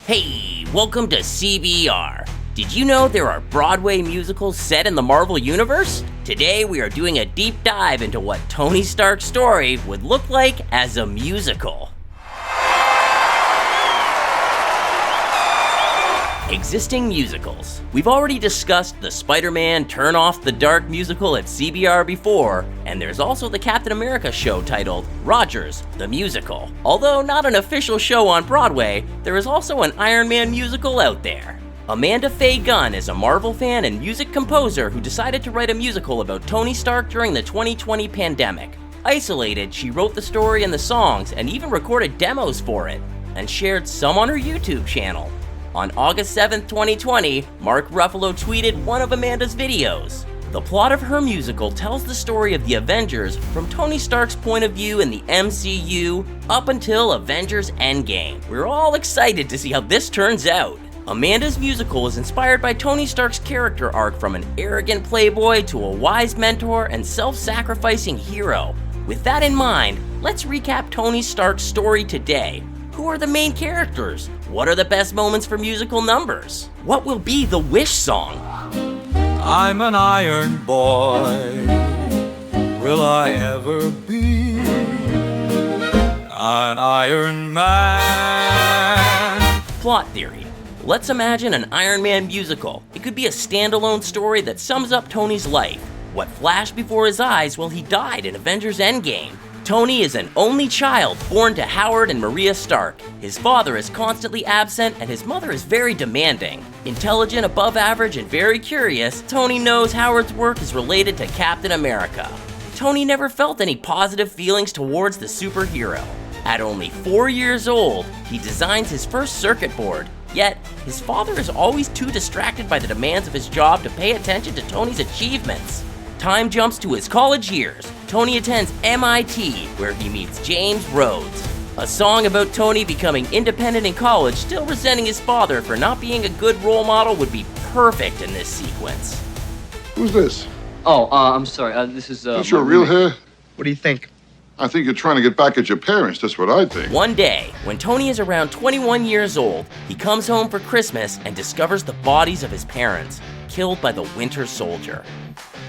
Hey, welcome to CBR. Did you know there are Broadway musicals set in the Marvel Universe? Today we are doing a deep dive into what Tony Stark's story would look like as a musical. Existing musicals. We've already discussed the Spider-Man Turn Off the Dark musical at CBR before, and there's also the Captain America show titled Rogers, the Musical. Although not an official show on Broadway, there is also an Iron Man musical out there. Amanda Faye Gunn is a Marvel fan and music composer who decided to write a musical about Tony Stark during the 2020 pandemic. Isolated, she wrote the story and the songs and even recorded demos for it, and shared some on her YouTube channel. On August 7, 2020, Mark Ruffalo tweeted one of Amanda's videos. The plot of her musical tells the story of the Avengers from Tony Stark's point of view in the MCU up until Avengers Endgame. We're all excited to see how this turns out. Amanda's musical is inspired by Tony Stark's character arc from an arrogant playboy to a wise mentor and self-sacrificing hero. With that in mind, let's recap Tony Stark's story today. Who are the main characters? What are the best moments for musical numbers? What will be the Wish song? I'm an iron boy. Will I ever be an Iron Man? Plot theory. Let's imagine an Iron Man musical. It could be a standalone story that sums up Tony's life. What flashed before his eyes while he died in Avengers Endgame? Tony is an only child born to Howard and Maria Stark. His father is constantly absent and his mother is very demanding. Intelligent, above average, and very curious, Tony knows Howard's work is related to Captain America. Tony never felt any positive feelings towards the superhero. At only 4 years old, he designs his first circuit board. Yet, his father is always too distracted by the demands of his job to pay attention to Tony's achievements. Time jumps to his college years. Tony attends MIT, where he meets James Rhodes. A song about Tony becoming independent in college, still resenting his father for not being a good role model, would be perfect in this sequence. Who's this? I'm sorry. This is. Is your real hair? What do you think? I think you're trying to get back at your parents. That's what I think. One day, when Tony is around 21 years old, he comes home for Christmas and discovers the bodies of his parents, killed by the Winter Soldier.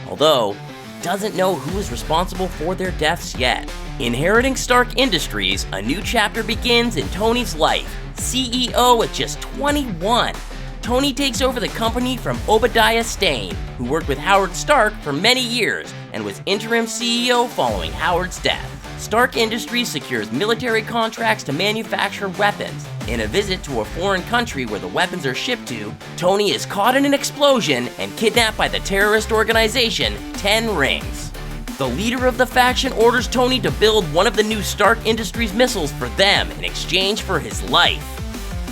Although, he doesn't know who is responsible for their deaths yet. Inheriting Stark Industries, a new chapter begins in Tony's life. CEO at just 21. Tony takes over the company from Obadiah Stane, who worked with Howard Stark for many years and was interim CEO following Howard's death. Stark Industries secures military contracts to manufacture weapons. In a visit to a foreign country where the weapons are shipped to, Tony is caught in an explosion and kidnapped by the terrorist organization 10 Rings. The leader of the faction orders Tony to build one of the new Stark Industries missiles for them in exchange for his life.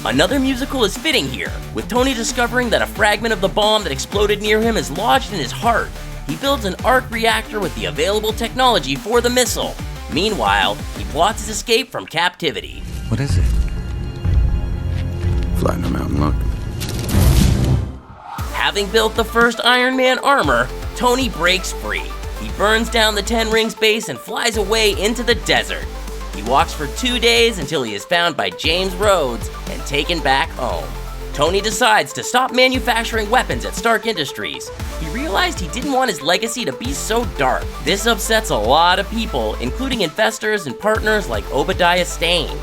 Another musical is fitting here, with Tony discovering that a fragment of the bomb that exploded near him is lodged in his heart. He builds an arc reactor with the available technology for the missile. Meanwhile, he plots his escape from captivity. What is it? Flatten them out and look. Having built the first Iron Man armor, Tony breaks free. He burns down the 10 Rings base and flies away into the desert. He walks for 2 days until he is found by James Rhodes and taken back home. Tony decides to stop manufacturing weapons at Stark Industries. He realized he didn't want his legacy to be so dark. This upsets a lot of people, including investors and partners like Obadiah Stane.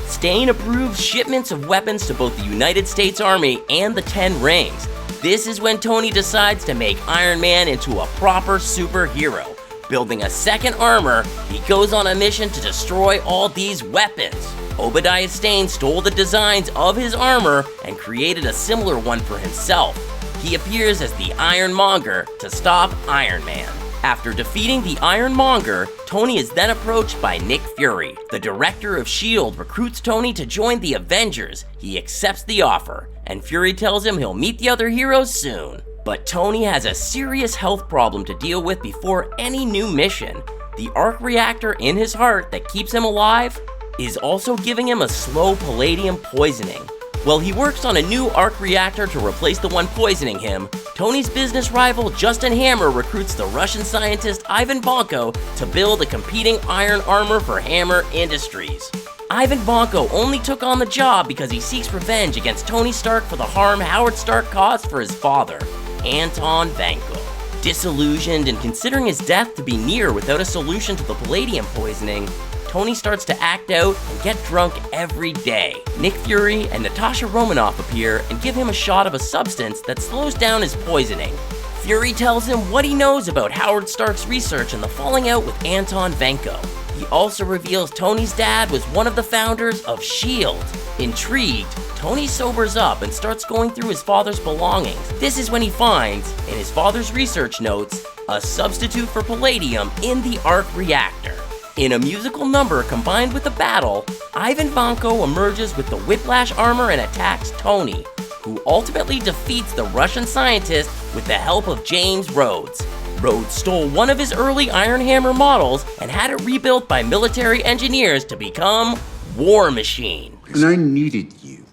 Stane approves shipments of weapons to both the United States Army and the 10 Rings. This is when Tony decides to make Iron Man into a proper superhero. Building a second armor, he goes on a mission to destroy all these weapons. Obadiah Stane stole the designs of his armor and created a similar one for himself. He appears as the Ironmonger to stop Iron Man. After defeating the Ironmonger, Tony is then approached by Nick Fury. The director of S.H.I.E.L.D. recruits Tony to join the Avengers. He accepts the offer, and Fury tells him he'll meet the other heroes soon. But Tony has a serious health problem to deal with before any new mission. The arc reactor in his heart that keeps him alive is also giving him a slow palladium poisoning. While he works on a new arc reactor to replace the one poisoning him, Tony's business rival Justin Hammer recruits the Russian scientist Ivan Bonko to build a competing iron armor for Hammer Industries. Ivan Vanko only took on the job because he seeks revenge against Tony Stark for the harm Howard Stark caused for his father, Anton Vanko. Disillusioned and considering his death to be near without a solution to the palladium poisoning, Tony starts to act out and get drunk every day. Nick Fury and Natasha Romanoff appear and give him a shot of a substance that slows down his poisoning. Fury tells him what he knows about Howard Stark's research and the falling out with Anton Vanko. He also reveals Tony's dad was one of the founders of S.H.I.E.L.D. Intrigued, Tony sobers up and starts going through his father's belongings. This is when he finds, in his father's research notes, a substitute for palladium in the arc reactor. In a musical number combined with a battle, Ivan Vanko emerges with the Whiplash armor and attacks Tony, who ultimately defeats the Russian scientist with the help of James Rhodes. Rhodes stole one of his early Iron Hammer models and had it rebuilt by military engineers to become War Machine. And I needed you,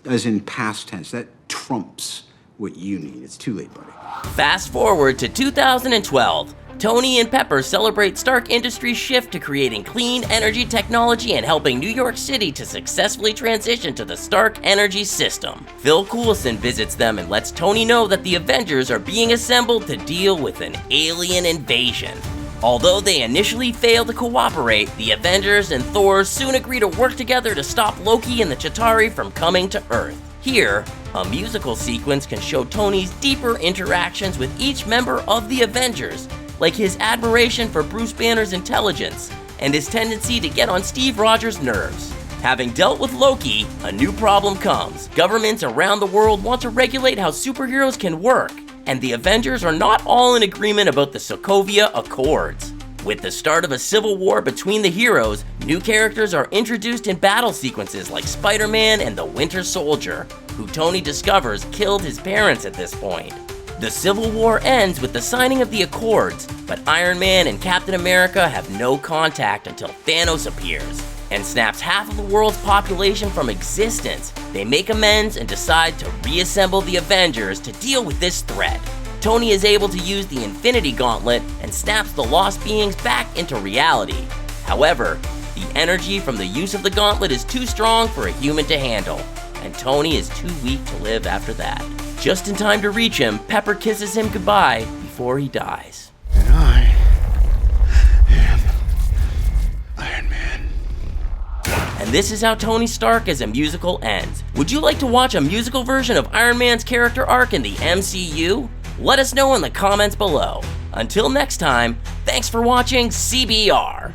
as in past tense. That trumps what you need. It's too late, buddy. Fast forward to 2012. Tony and Pepper celebrate Stark Industries' shift to creating clean energy technology and helping New York City to successfully transition to the Stark energy system. Phil Coulson visits them and lets Tony know that the Avengers are being assembled to deal with an alien invasion. Although they initially fail to cooperate, the Avengers and Thor soon agree to work together to stop Loki and the Chitauri from coming to Earth. Here, a musical sequence can show Tony's deeper interactions with each member of the Avengers, like his admiration for Bruce Banner's intelligence and his tendency to get on Steve Rogers' nerves. Having dealt with Loki, a new problem comes. Governments around the world want to regulate how superheroes can work, and the Avengers are not all in agreement about the Sokovia Accords. With the start of a civil war between the heroes, new characters are introduced in battle sequences like Spider-Man and the Winter Soldier, who Tony discovers killed his parents at this point. The Civil War ends with the signing of the Accords, but Iron Man and Captain America have no contact until Thanos appears and snaps half of the world's population from existence. They make amends and decide to reassemble the Avengers to deal with this threat. Tony is able to use the Infinity Gauntlet and snaps the lost beings back into reality. However, the energy from the use of the gauntlet is too strong for a human to handle, and Tony is too weak to live after that. Just in time to reach him, Pepper kisses him goodbye before he dies. And I am Iron Man. And this is how Tony Stark as a musical ends. Would you like to watch a musical version of Iron Man's character arc in the MCU? Let us know in the comments below. Until next time, thanks for watching CBR.